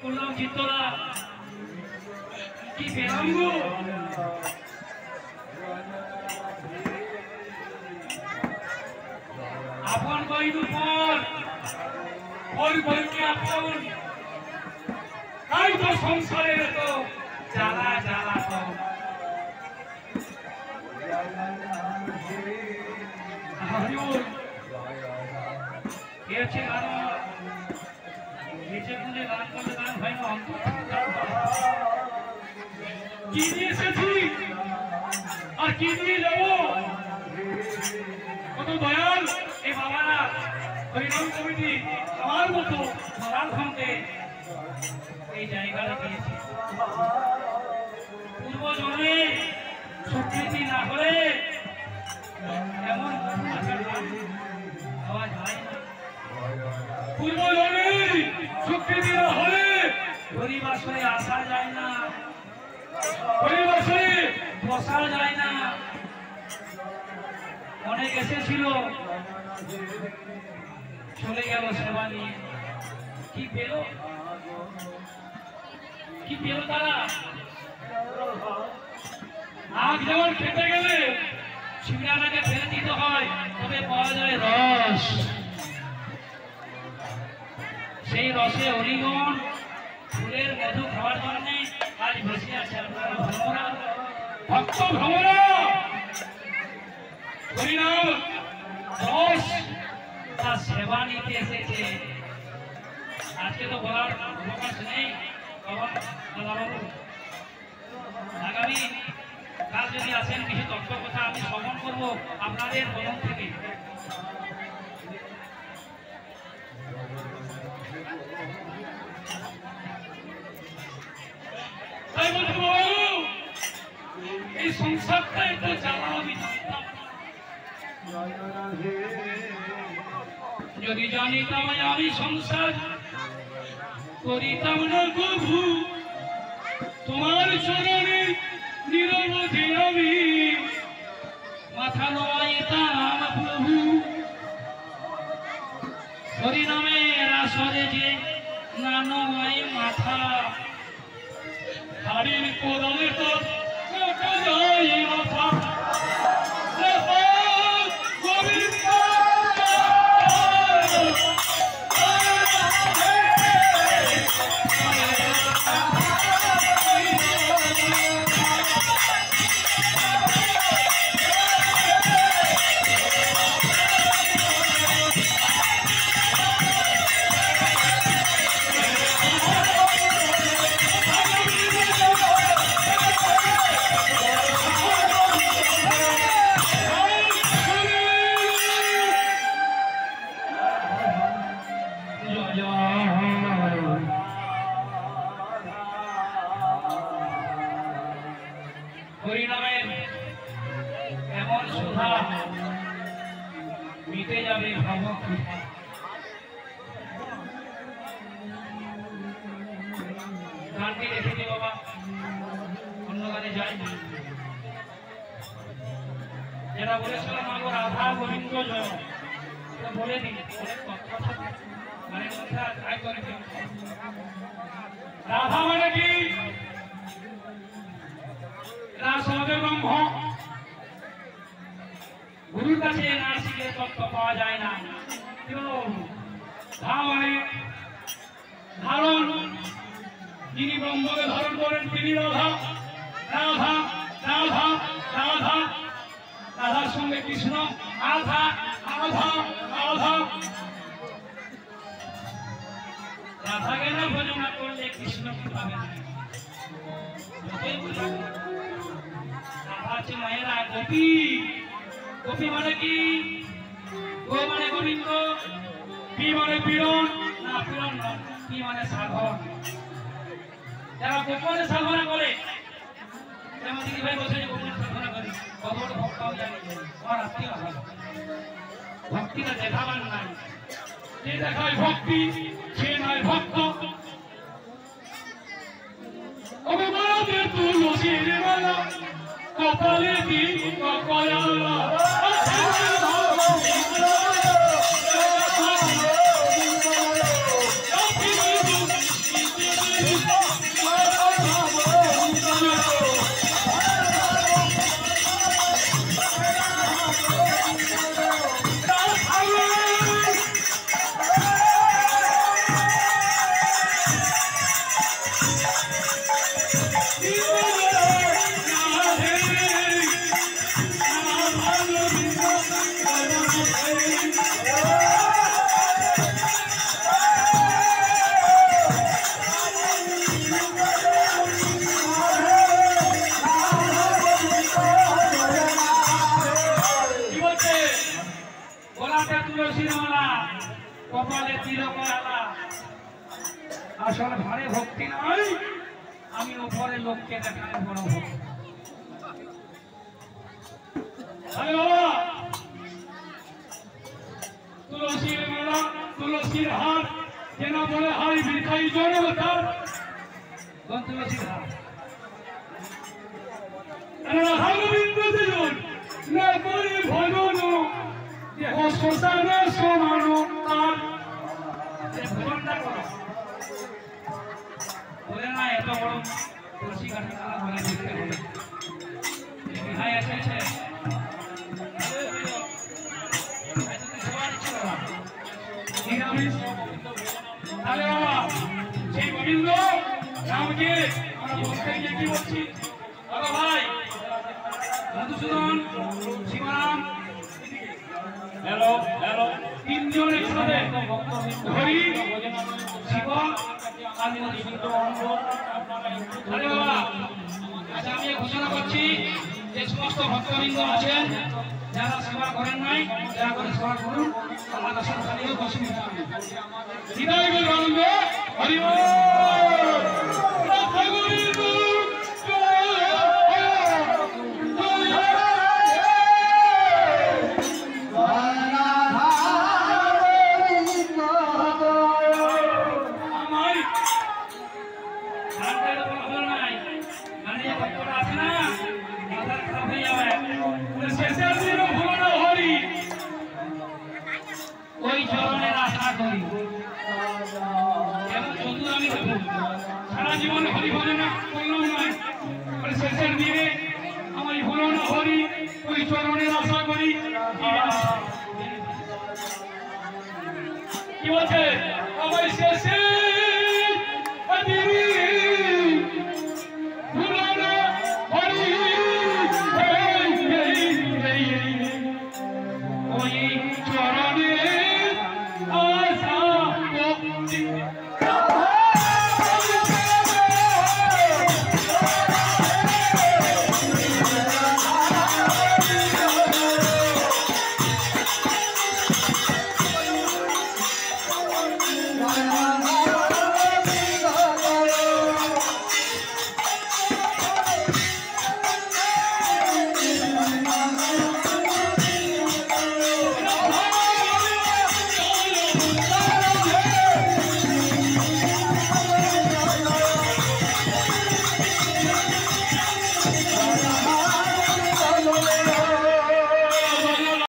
করলাম চিত্তরা কি পেলাম গো আপন কইল পর ওর বলকে আপন তাই তো সংসারের তো জ্বালা জ্বালা তো হরিবল এসে গান নিচে গুঁজে গান করলে গান হয় না কি নিয়ে এসেছি আর কি নিয়ে যাবো কত দয়াল এই বাবারা হরিনাম কমিটি আমার মতো সবার সঙ্গে এই জায়গাটা পেয়েছে পূর্বজন্মে স্বীকৃতি না হলে এমন পাওয়া যায় না পূর্বজন্মে স্বীকৃতি না হলে হরিবাসরে আসা যায় না হরিবাসরে বসা যায় না অনেক এসেছিল চলে গেল সেবা নিয়ে কি পেল তারা আগ যেমন খেতে গেলে শিবরাটাকে ফেলে দিতে হয় তবে পাওয়া যায় রস সেই রসে হরিগণ ফুলের মধু খাওয়ার জন্য আজ বসে আছে আপনারা ভ্রমরা ভক্ত ভ্রমরা হরিনাম রস তার সেবা নিতে এসেছে আজকে তো বলার অবকাশ নেই দাদাবাবু আগামী কাল যদি আসেন কিছু তথ্য কথা আমি শ্রবণ করবো আপনাদের বলন থেকে তাই বলছি বাবু এই সংসারটা একটু জ্বালা আমি জানতাম যদি জানিতাম আমি সংসার করিতাম না প্রভু তোমার চরণে নিরবধি আমি মাথা নোয়াইতাম প্রভু হরিনামের আসরে যে না নোয়াই মাথা হারির কোদমে তো যাই মাথা হরিনামের এমন সুধা মিটে যাবে ভাবক গানটি রেখেছি বাবা অন্য গানে যাই যেটা বলেছিলাম আমার রাধা গোবিন্দ জয় বলে দিন মানে রাধা মানে কি গুরুর কাছে নার্সিকের তত্ত্ব পাওয়া যায় না ধারণ যিনি ব্রহ্মকে ধারণ করেন তিনি রাধা রাধা রাধা রাধা রাধার সঙ্গে কৃষ্ণ আধা আধা আধা রাধাকে না ভজনা করলে কৃষ্ণ কি পাবে রাধা মায়েরা গোপী গোপী মানে কি গো মানে গোবিন্দ পি মানে পীড়ন না পীড়ন নয় পি মানে সাধন যারা গোপনে সাধনা করে যেমন দিদি ভাই বসে গোপনে সাধনা করে কত বড় ভক্তও জানি আমার আত্মীয় হয় ভক্তিটা দেখাবার নাই যে দেখায় ভক্তি সে নয় ভক্ত অবমানের তুলসীর মালা কপালে দিন কপালা কপালে তিলকমালা আসলে ঘরে ভক্তি নয়, আমি উপরে লোককে দেখায় বড় ভক্তি। আরে বাবা, তুলসীর মালা তুলসীর হাত যেন বলে হাই বিখাই জোরে তার তুলসীর হাত না করি ভজন দেহ শ্মশানে সমানো তার ভজনটা করো বলে না এত বড় তুলসী গাছের মালা বলে দেখতে হবে ভাই এসেছে নিরামিষ তাহলে বাবা সেই গোবিন্দ রামকে আমরা বলতে গিয়ে কি বলছি বাবা ভাই মধুসূদন শিবরাম হ্যালো হ্যালো তিনজন একসাথে হরি শিব আরে বাবা আচ্ছা আমি ঘোষণা করছি যে সমস্ত ভক্তবৃন্দ আছেন যারা সেবা করেন নাই দয়া করে সেবা করুন আল্লাহ দর্শন খালিও বসে হৃদয় গোবিন্দ হরি সারা জীবন হরি ভজন করলাম নয় শেষের দিনে আমার হলো না হরি ওই চরণের আশা করি কি বলছে আমার শেষে